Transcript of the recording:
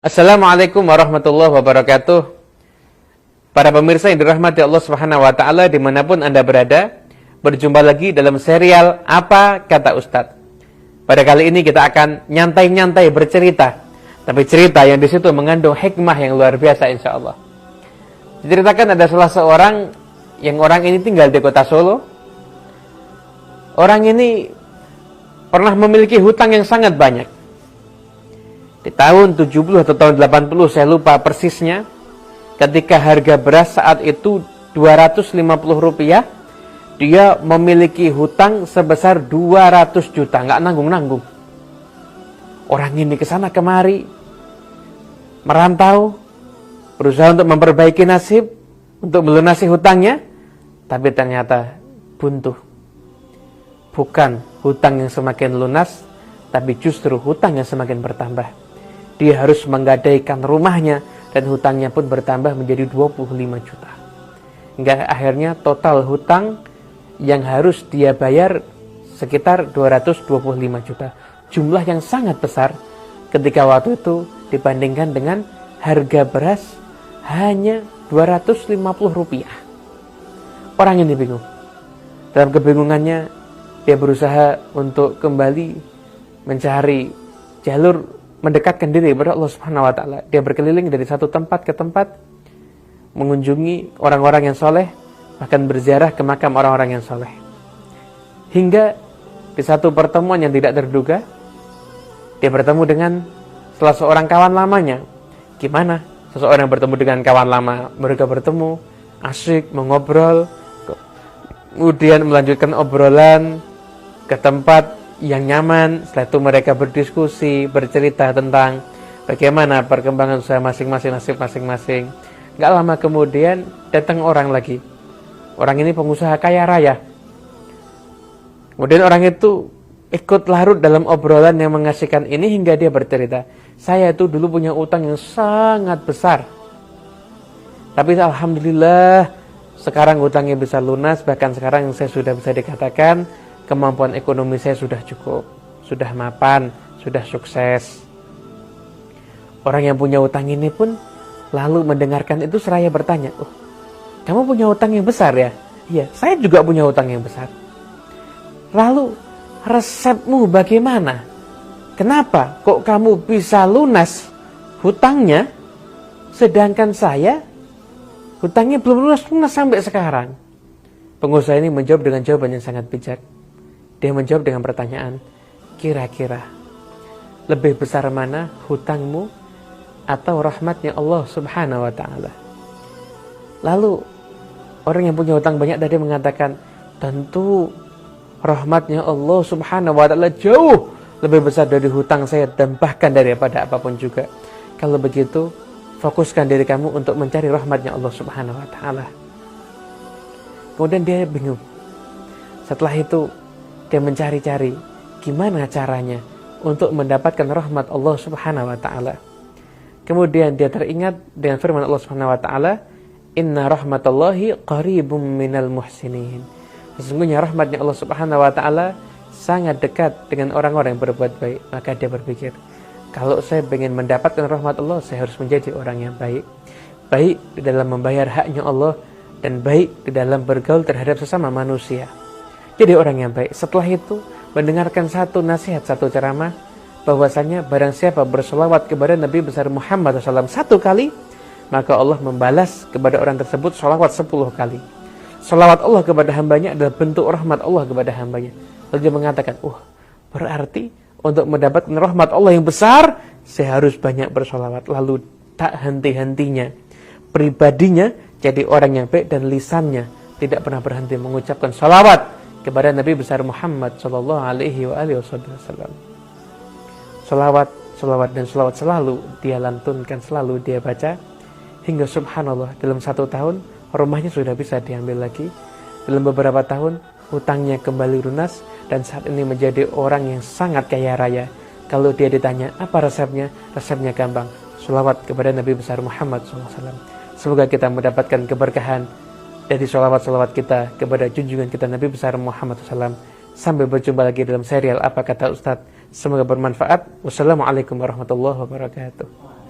Assalamualaikum warahmatullahi wabarakatuh. Para pemirsa yang dirahmati Allah Subhanahu wa taala dimanapun Anda berada, berjumpa lagi dalam serial Apa Kata Ustadz. Pada kali ini kita akan nyantai-nyantai bercerita, tapi cerita yang di situ mengandung hikmah yang luar biasa insyaallah. Diceritakan ada salah seorang yang orang ini tinggal di kota Solo. Orang ini pernah memiliki hutang yang sangat banyak. Di tahun 70 atau tahun 80, saya lupa persisnya, ketika harga beras saat itu Rp250, dia memiliki hutang sebesar 200 juta, nggak nanggung-nanggung. Orang ini kesana kemari, merantau, berusaha untuk memperbaiki nasib, untuk melunasi hutangnya, tapi ternyata buntu. Bukan hutang yang semakin lunas, tapi justru hutang yang semakin bertambah. Dia harus menggadaikan rumahnya dan hutangnya pun bertambah menjadi 25 juta. Hingga akhirnya total hutang yang harus dia bayar sekitar 225 juta. Jumlah yang sangat besar ketika waktu itu dibandingkan dengan harga beras hanya Rp250. Orang ini bingung. Dalam kebingungannya dia berusaha untuk kembali mencari jalur mendekatkan diri kepada Allah Subhanahu wa taala. Dia berkeliling dari satu tempat ke tempat, mengunjungi orang-orang yang soleh, bahkan berziarah ke makam orang-orang yang soleh. Hingga di satu pertemuan yang tidak terduga, dia bertemu dengan salah seorang kawan lamanya. Gimana? Seseorang bertemu dengan kawan lama, mereka bertemu, asyik mengobrol, kemudian melanjutkan obrolan ke tempat yang nyaman. Setelah itu mereka berdiskusi, bercerita tentang bagaimana perkembangan usaha masing-masing, nasib masing-masing. Gak lama kemudian datang orang lagi. Orang ini pengusaha kaya raya. Kemudian orang itu ikut larut dalam obrolan yang mengasihkan ini hingga dia bercerita, saya itu dulu punya utang yang sangat besar, tapi alhamdulillah sekarang utangnya bisa lunas. Bahkan sekarang saya sudah bisa dikatakan kemampuan ekonomi saya sudah cukup, sudah mapan, sudah sukses. Orang yang punya utang ini pun lalu mendengarkan itu seraya bertanya, oh, kamu punya utang yang besar ya? Iya, saya juga punya utang yang besar. Lalu resepmu bagaimana? Kenapa kok kamu bisa lunas hutangnya, sedangkan saya hutangnya belum lunas sampai sekarang? Pengusaha ini menjawab dengan jawaban yang sangat bijak. Dia menjawab dengan pertanyaan, kira-kira lebih besar mana hutangmu atau rahmatnya Allah Subhanahu wa ta'ala? Lalu orang yang punya hutang banyak tadi mengatakan, tentu rahmatnya Allah Subhanahu wa ta'ala jauh lebih besar dari hutang saya dan bahkan daripada apapun juga. Kalau begitu, fokuskan diri kamu untuk mencari rahmatnya Allah Subhanahu wa ta'ala. Kemudian dia bingung. Setelah itu dia mencari-cari gimana caranya untuk mendapatkan rahmat Allah Subhanahu wa taala. Kemudian dia teringat dengan firman Allah Subhanahu wa taala, "Inna rahmatallahi qaribum minal muhsinin." Sesungguhnya rahmatnya Allah Subhanahu wa taala sangat dekat dengan orang-orang yang berbuat baik. Maka dia berpikir, kalau saya ingin mendapatkan rahmat Allah, saya harus menjadi orang yang baik. Baik di dalam membayar haknya Allah dan baik di dalam bergaul terhadap sesama manusia. Jadi orang yang baik. Setelah itu mendengarkan satu nasihat, satu ceramah, bahwasanya barang siapa berselawat kepada Nabi besar Muhammad SAW 1 kali, maka Allah membalas kepada orang tersebut selawat 10 kali. Selawat Allah kepada hambanya adalah bentuk rahmat Allah kepada hambanya. Lalu dia mengatakan, berarti untuk mendapatkan rahmat Allah yang besar, saya harus banyak berselawat. Lalu tak henti-hentinya pribadinya jadi orang yang baik dan lisannya tidak pernah berhenti mengucapkan selawat kepada Nabi besar Muhammad sallallahu alaihi wasallam. Selawat dan selawat selalu dia lantunkan, selalu dia baca, hingga subhanallah dalam 1 tahun rumahnya sudah bisa diambil lagi. Dalam beberapa tahun hutangnya kembali lunas dan saat ini menjadi orang yang sangat kaya raya. Kalau dia ditanya apa resepnya, resepnya gampang, selawat kepada Nabi besar Muhammad SAW. Semoga kita mendapatkan keberkahan dari sholawat-sholawat kita kepada junjungan kita Nabi besar Muhammad SAW. Sampai berjumpa lagi dalam serial Apa Kata Ustadz. Semoga bermanfaat. Wassalamualaikum warahmatullahi wabarakatuh.